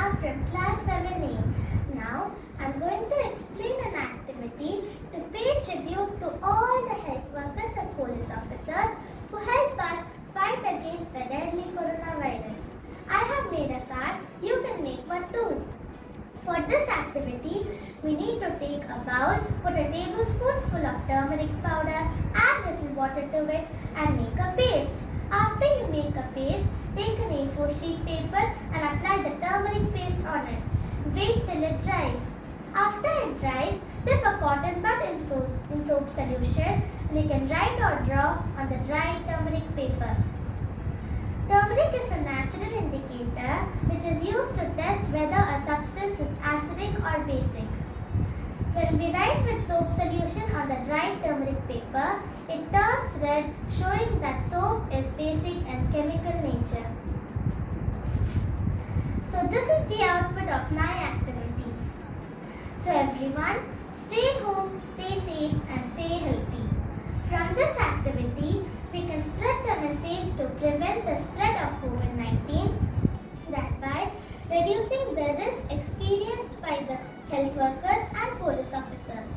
Karuna from class 7A. Now I'm going to explain an activity to pay tribute to all the health workers and police officers who help us fight against the deadly coronavirus. I have made a card, you can make one too. For this activity, we need to take a bowl, put a tablespoonful of turmeric powder, add little water to it and make a paste. After you make a paste, take an A4 sheet paper and apply the turmeric paste on it. Wait till it dries. After it dries, dip a cotton bud in soap solution and you can write or draw on the dried turmeric paper. Turmeric is a natural indicator which is used to test whether a substance is acidic or basic. When we write with soap solution on the dried turmeric paper, it turns red, showing that soap is basic and chemical nature. So this is the output of my activity. So everyone, stay home, stay safe and stay healthy. From this activity, we can spread the message to prevent the spread of COVID-19, thereby reducing the risk experienced by the health workers and police officers.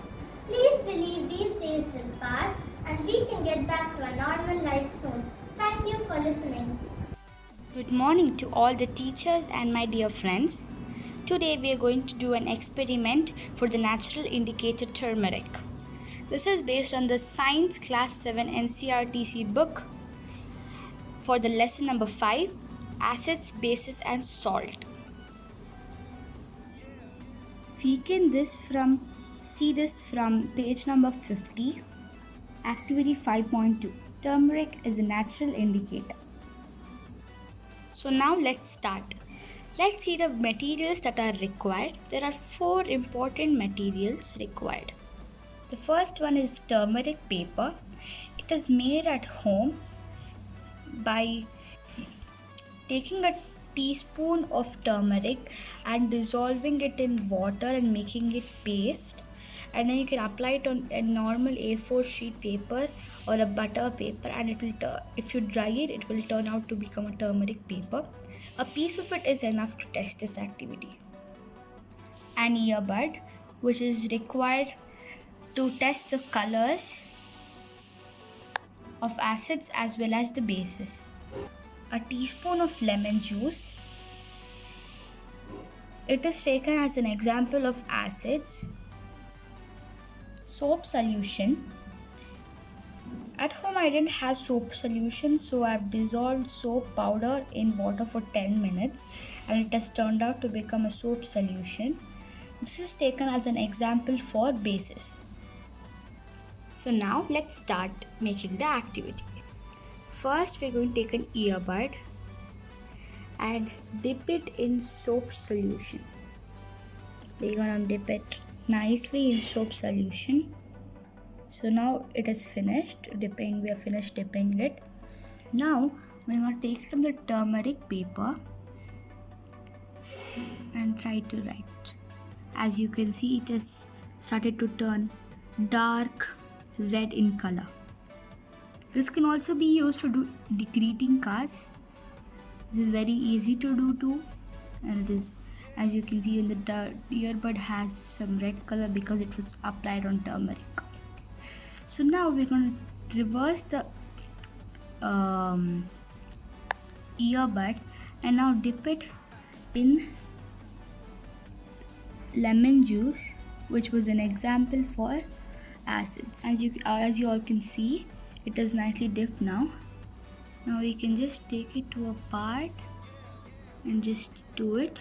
Please believe these days will pass and we can get back to a normal life soon. Thank you for listening. Good morning to all the teachers and my dear friends. Today we are going to do an experiment for the natural indicator turmeric. This is based on the Science Class 7 NCRTC book for the lesson number 5, Acids, Bases and Salt. We can see this from page number 50, activity 5.2. Turmeric is a natural indicator. So now let's start. Let's see the materials that are required. There are 4 important materials required. The first one is turmeric paper. It is made at home by taking a teaspoon of turmeric and dissolving it in water and making it paste, and then you can apply it on a normal A4 sheet paper or a butter paper, and it will if you dry it, it will turn out to become a turmeric paper. A piece of it is enough to test this activity. An earbud, which is required to test the colors of acids as well as the bases. A teaspoon of lemon juice. It is taken as an example of acids. Soap solution. At home I didn't have soap solution, so I've dissolved soap powder in water for 10 minutes and it has turned out to become a soap solution. This is taken as an example for bases. So now let's start making the activity. First we're going to take an earbud and dip it in soap solution. We're going to dip it nicely in soap solution. So now it is finished dipping. We have finished dipping it. Now we're going to take it on the turmeric paper and try to write. As you can see, it has started to turn dark red in color. This can also be used to do greeting cards. This is very easy to do too, and this, as you can see, even the earbud has some red color because it was applied on turmeric. So now we're going to reverse the earbud and now dip it in lemon juice, which was an example for acids. As you all can see, it is nicely dipped now. Now we can just take it to a part and just do it.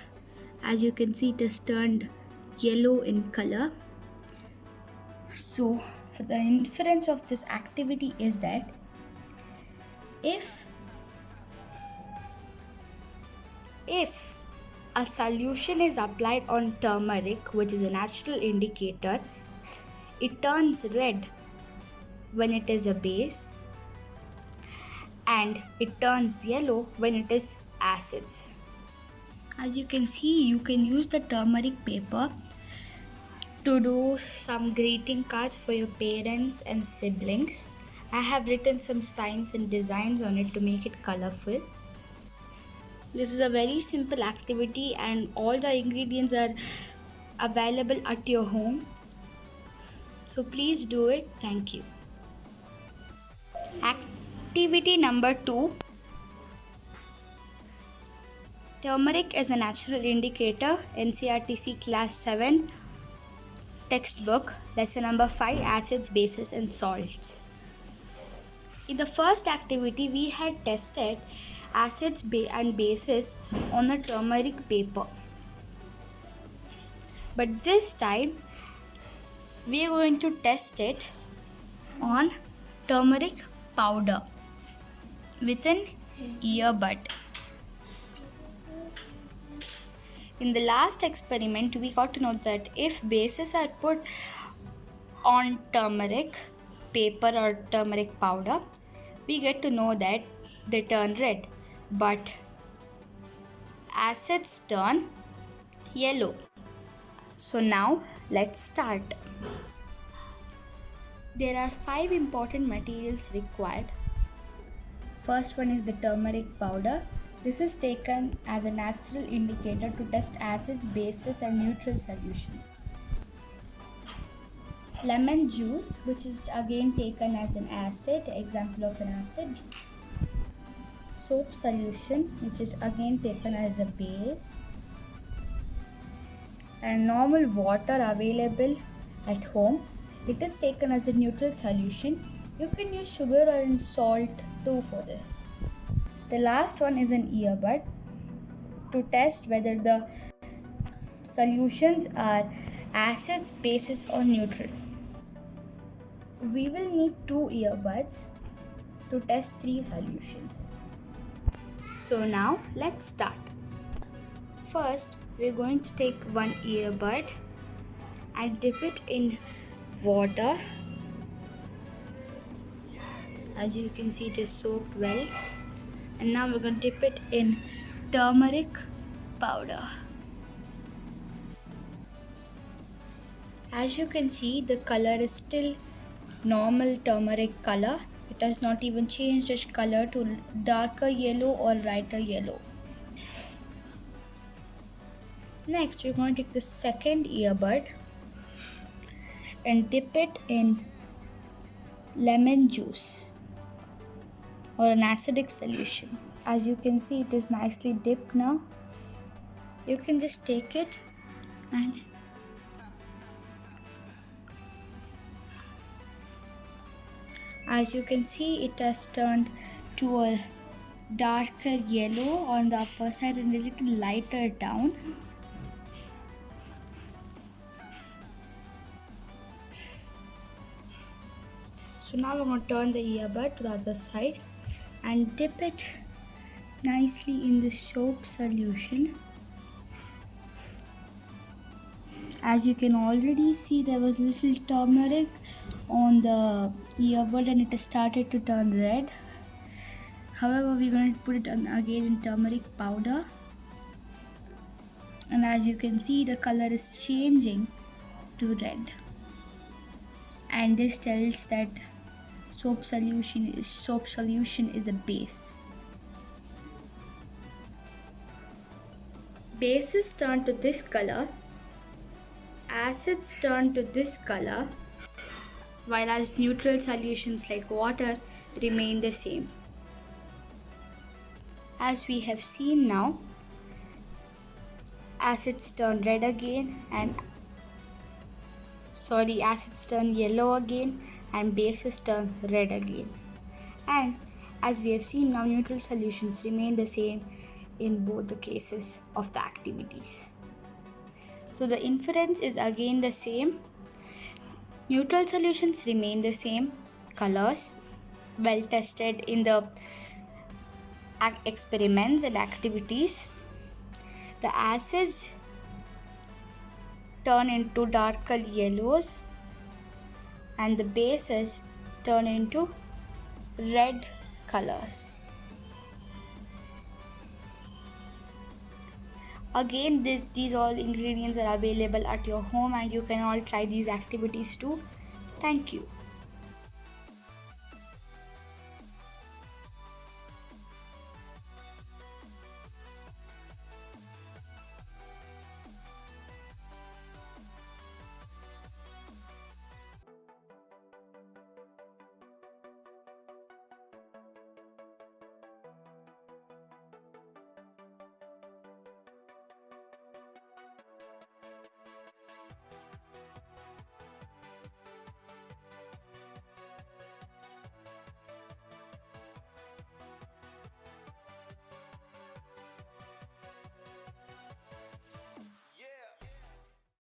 As you can see, it has turned yellow in color. So for the inference of this activity is that if a solution is applied on turmeric, which is a natural indicator, it turns red when it is a base and it turns yellow when it is acids. As you can see, you can use the turmeric paper to do some greeting cards for your parents and siblings. I have written some signs and designs on it to make it colorful. This is a very simple activity and all the ingredients are available at your home. So please do it. Thank you. Activity number 2. Turmeric is a natural indicator. NCRTC Class 7 textbook, lesson number 5, acids, bases and salts. In the first activity, we had tested acids and bases on a turmeric paper. But this time, we are going to test it on turmeric powder with an earbud. In the last experiment, we got to know that if bases are put on turmeric paper or turmeric powder, we get to know that they turn red, but acids turn yellow. So now let's start. There are 5 important materials required. First one is the turmeric powder. This is taken as a natural indicator to test acids, bases and neutral solutions. Lemon juice, which is again taken as an acid, example of an acid. Soap solution, which is again taken as a base. And normal water available at home, it is taken as a neutral solution. You can use sugar or salt too for this. The last one is an earbud to test whether the solutions are acids, bases or neutral. We will need 2 earbuds to test 3 solutions. So now let's start. First, we're going to take one earbud and dip it in water. As you can see, it is soaked well. And now we're going to dip it in turmeric powder. As you can see, the color is still normal turmeric color. It has not even changed its color to darker yellow or lighter yellow. Next, we're going to take the second earbud and dip it in lemon juice or an acidic solution. As you can see, it is nicely dipped now. You can just take it and as you can see, it has turned to a darker yellow on the upper side and a little lighter down. So now we're going to turn the earbud to the other side and dip it nicely in the soap solution. As you can already see, there was little turmeric on the earbud and it has started to turn red. However, we're going to put it on again in turmeric powder. And as you can see, the color is changing to red. And this tells that soap solution is a base. Bases turn to this color, acids turn to this color, while as neutral solutions like water remain the same. As we have seen now, acids turn red again and acids turn yellow again and bases turn red again. And as we have seen now, neutral solutions remain the same in both the cases of the activities. So the inference is again the same. Neutral solutions remain the same colors, well tested in the experiments and activities. The acids turn into darker yellows and the bases turn into red colors. Again, these all ingredients are available at your home and you can all try these activities too. Thank you.